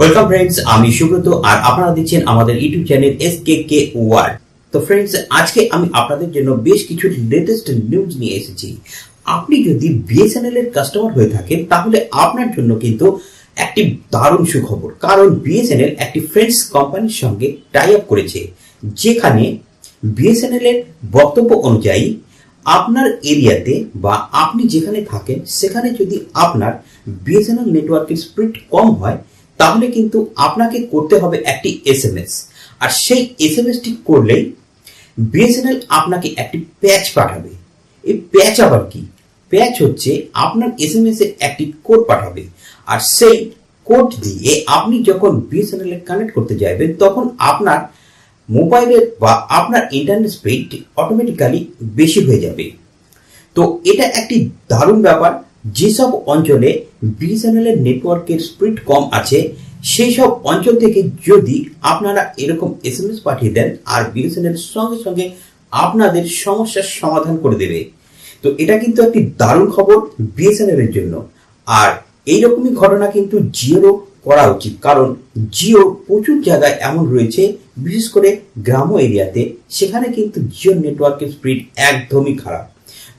Welcome friends, আমি সুব্রত আর আপনারা দেখছেন আমাদের ইউটিউব চ্যানেল SKK ওয়ার্ল্ড। তো ফ্রেন্ডস, আজকে আমি আপনাদের জন্য বেশ কিছু লেটেস্ট নিউজ নিয়ে এসেছি। আপনি যদি বিএসএনএল এর কাস্টমার হয়ে থাকেন তাহলে আপনার জন্য কিন্তু একটি দারুণ সুখবর, কারণ বিএসএনএল একটি ফ্রেঞ্চ কোম্পানির সঙ্গে টাই আপ করেছে, যেখানে বিএসএনএল এর বক্তব্য অনুযায়ী আপনার এরিয়াতে বা আপনি যেখানে থাকেন সেখানে যদি আপনার বিএসএনএল নেটওয়ার্কের স্পিড কম হয় তাহলে কিন্তু আপনাকে করতে হবে একটি এসএমএস, আর সেই এসএমএসটি করলেই বিএসএনএল আপনাকে একটি প্যাচ পাঠাবে। এই প্যাচ আবার কি? প্যাচ হচ্ছে আপনার এসএমএস এর একটি কোড পাঠাবে, আর সেই কোড দিয়ে আপনি যখন বিএসএনএল এর কানেক্ট করতে যাবেন তখন আপনার মোবাইলের বা আপনার ইন্টারনেট স্পিড অটোমেটিক্যালি বেশি হয়ে যাবে। তো এটা একটি দারুণ ব্যাপার। যেসব অঞ্চলে বিএসএনএল এর নেটওয়ার্কের স্পিড কম আছে সেই সব অঞ্চল থেকে যদি আপনারা এরকম এসএমএস পাঠিয়ে দেন আর বিএসএনএল সঙ্গে সঙ্গে আপনাদের সমস্যার সমাধান করে দেবে। তো এটা কিন্তু একটি দারুণ খবর বিএসএনএল এর জন্য। আর এইরকমই ঘটনা কিন্তু জিওরও করা উচিত, কারণ জিও প্রচুর জায়গায় এমন রয়েছে, বিশেষ করে গ্রাম্য এরিয়াতে, সেখানে কিন্তু জিওর নেটওয়ার্কের স্পিড একদমই খারাপ।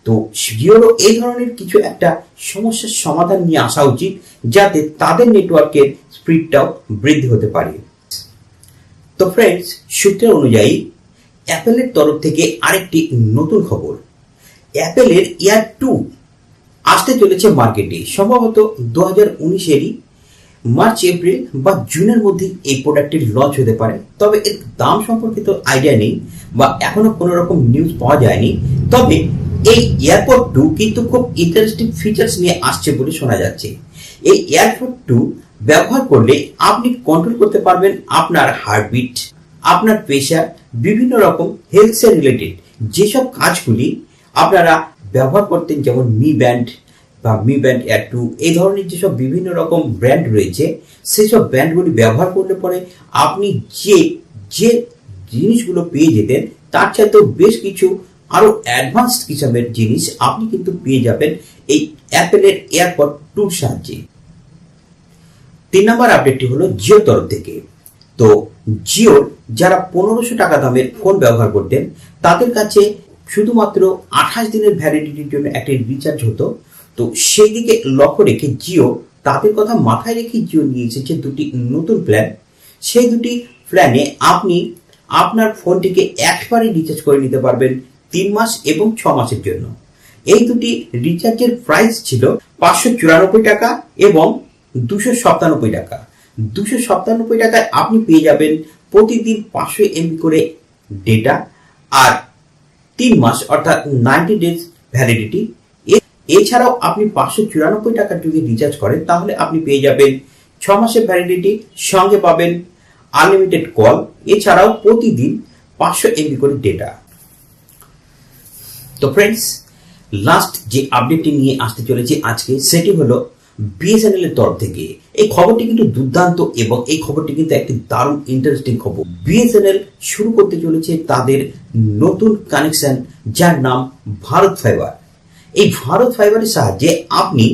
তো জিওরও এই ধরনের কিছু একটা সমস্যার সমাধান নিয়ে আসা উচিত, যাতে তাদের নেটওয়ার্কের স্পিডটাও বৃদ্ধি হতে পারে। তো ফ্রেন্ডস, সূত্র অনুযায়ী অ্যাপেলের তরফ থেকে আরেকটি নতুন খবর। অ্যাপেলের ইয়ার 2 আসতে চলেছে মার্কেটে, সম্ভবত 2019-এরই মার্চ, এপ্রিল বা জুনের মধ্যে এই প্রোডাক্টটি লঞ্চ হতে পারে। তবে এর দাম সম্পর্কে তো আইডিয়া নেই বা এখনো কোনো রকম নিউজ পাওয়া যায়নি। তবে এই এয়ারপড 2 কিন্তু খুব ইন্টারেস্টিং ফিচার্স নিয়ে আসছে বলে শোনা যাচ্ছে। এই এয়ারপড 2 ব্যবহার করলে আপনি কন্ট্রোল করতে পারবেন আপনার হার্টবিট, আপনার প্রেশার, বিভিন্ন রকম হেলথ রিলেটেড যেসব কাজগুলি আপনারা ব্যবহার করতেন, যেমন মি ব্যান্ড বা মি ব্যান্ড এয়ার 2, এই ধরনের যেসব বিভিন্ন রকম ব্র্যান্ড রয়েছে সেই সব ব্র্যান্ডগুলি ব্যবহার করলে পরে আপনি যে যে জিনিসগুলো পেয়ে যেতেন তার চাইতেও বেশ কিছু আরো অ্যাডভান্সড কিসমের জিনিস আপনি কিন্তু পেয়ে যাবেন এই অ্যাপেলের এয়ারপড 2 সাহায্যে। 3 নম্বর আপডেটটি হলো জিও তরফ থেকে। তো জিওর যারা 1500 টাকা দামের ফোন ব্যবহার করতেন তাদের কাছে শুধুমাত্র 28 দিনের ভ্যালিডিটির জন্য একটা রিচার্জ হতো। তো সেই দিকে লক্ষ্য রেখে জিও তাদের কথা মাথায় রেখে জিও নিয়ে এসেছে দুটি নতুন প্ল্যান। সেই দুটি প্ল্যানে আপনি আপনার ফোনটিকে একবারে রিচার্জ করে নিতে পারবেন 3 মাস এবং 6 মাসের জন্য। এই দুটি রিচার্জের প্রাইস ছিল 594 টাকা এবং 297 টাকা। 297 টাকায় আপনি পেয়ে যাবেন প্রতিদিন 500 MB করে ডেটা আর 3 মাস অর্থাৎ 90 ডেজ ভ্যালিডিটি। এছাড়াও আপনি 594 টাকার যদি রিচার্জ করেন তাহলে আপনি পেয়ে যাবেন 6 মাসের ভ্যালিডিটি, সঙ্গে পাবেন আনলিমিটেড কল, এছাড়াও প্রতিদিন 500 MB করে ডেটা। তো ফ্রেন্ডস, লাস্ট যে আপডেটটি নিয়ে আসতে চলেছে আজকে সেটি হলো বিএসএনএল এর তরফ থেকে। এই খবরটি কিন্তু দুর্দান্ত এবং এই খবরটি কিন্তু একটি দারুণ ইন্টারেস্টিং খবর। বিএসএনএল শুরু করতে চলেছে তাদের নতুন কানেকশন, যার নাম ভারত ফাইবার। এই ভারত ফাইবারের সাহায্যে আপনি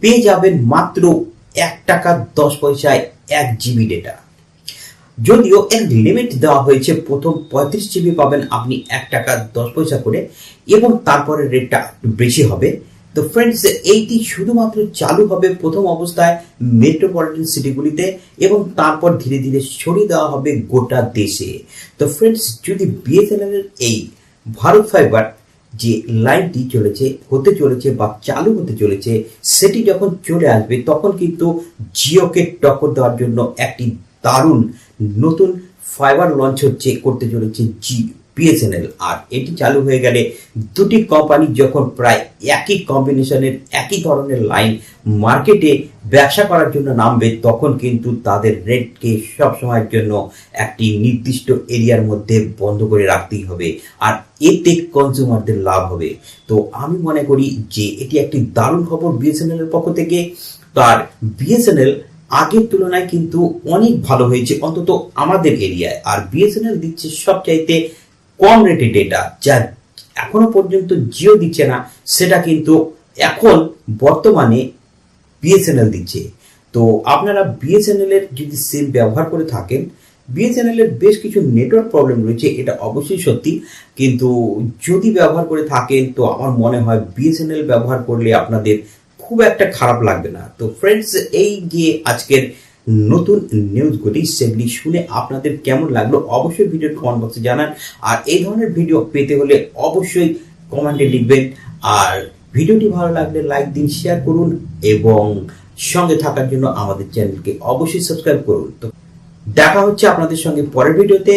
পেয়ে যাবেন মাত্র 1 টাকা 10 পয়সায় 1 GB ডেটা। যদিও এর লিমিট দেওয়া হয়েছে, প্রথম 35 GB পাবেন আপনি 1 টাকা 10 পয়সা করে, এবং তারপরে রেটটা একটু বেশি হবে। তো ফ্রেন্ডস, এইটি শুধুমাত্র চালু হবে প্রথম অবস্থায় মেট্রোপলিটন সিটিগুলিতে এবং তারপর ধীরে ধীরে ছড়িয়ে দেওয়া হবে গোটা দেশে। তো ফ্রেন্ডস, যদি বিএসএনএল এর এই ভারত ফাইবার যে লাইনটি হতে চলেছে বা চালু হতে চলেছে সেটি যখন চলে আসবে তখন কিন্তু জিওকে টক্কর দেওয়ার জন্য একটি দারুণ নতুন ফাইবার লঞ্চ করতে চলেছে বিএসএনএল। আর এটি চালু হয়ে গেলে দুটি কোম্পানি যখন প্রায় একই কম্বিনেশনের একই ধরনের লাইন মার্কেটে ব্যবসা করার জন্য নামবে তখন কিন্তু তাদের রেটকে সবসময়ের জন্য একটি নির্দিষ্ট এরিয়ার মধ্যে বন্ধ করে রাখতেই হবে, আর এতে কনজিউমারদের লাভ হবে। তো আমি মনে করি যে এটি একটি দারুণ খবর বিএসএনএল এর পক্ষ থেকে। তার বিএসএনএল আগের তুলনায় কিন্তু অনেক ভালো হয়েছে, অন্তত আমাদের এরিয়ায়। আর বিএসএনএল দিচ্ছে সবচাইতে কম রেটে ডেটা, যা এখনো পর্যন্ত জিও দিচ্ছে না, সেটা কিন্তু এখন বর্তমানে বিএসএনএল দিচ্ছে। তো আপনারা বিএসএনএল এর যদি সিম ব্যবহার করে থাকেন, বিএসএনএল এর বেশ কিছু নেটওয়ার্ক প্রবলেম রয়েছে, এটা অবশ্যই সত্যি। কিন্তু যদি ব্যবহার করে থাকেন তো আমার মনে হয় বিএসএনএল ব্যবহার করলে আপনাদের খুব একটা খারাপ লাগবে না। তো ফ্রেন্ডস, এই যে আজকের নতুন নিউজগুলি, সেগুলি শুনে আপনাদের কেমন লাগলো অবশ্যই ভিডিওর কমেন্ট বক্সে জানান। আর এই ধরনের ভিডিও পেতে হলে অবশ্যই কমেন্টে লিখবেন। আর ভিডিওটি ভালো লাগলে লাইক দিন, শেয়ার করুন এবং সঙ্গে থাকার জন্য আমাদের চ্যানেলকে অবশ্যই সাবস্ক্রাইব করুন। তো দেখা হচ্ছে আপনাদের সঙ্গে পরের ভিডিওতে।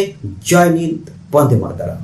জয় হিন্দ, বন্দে মাতরম।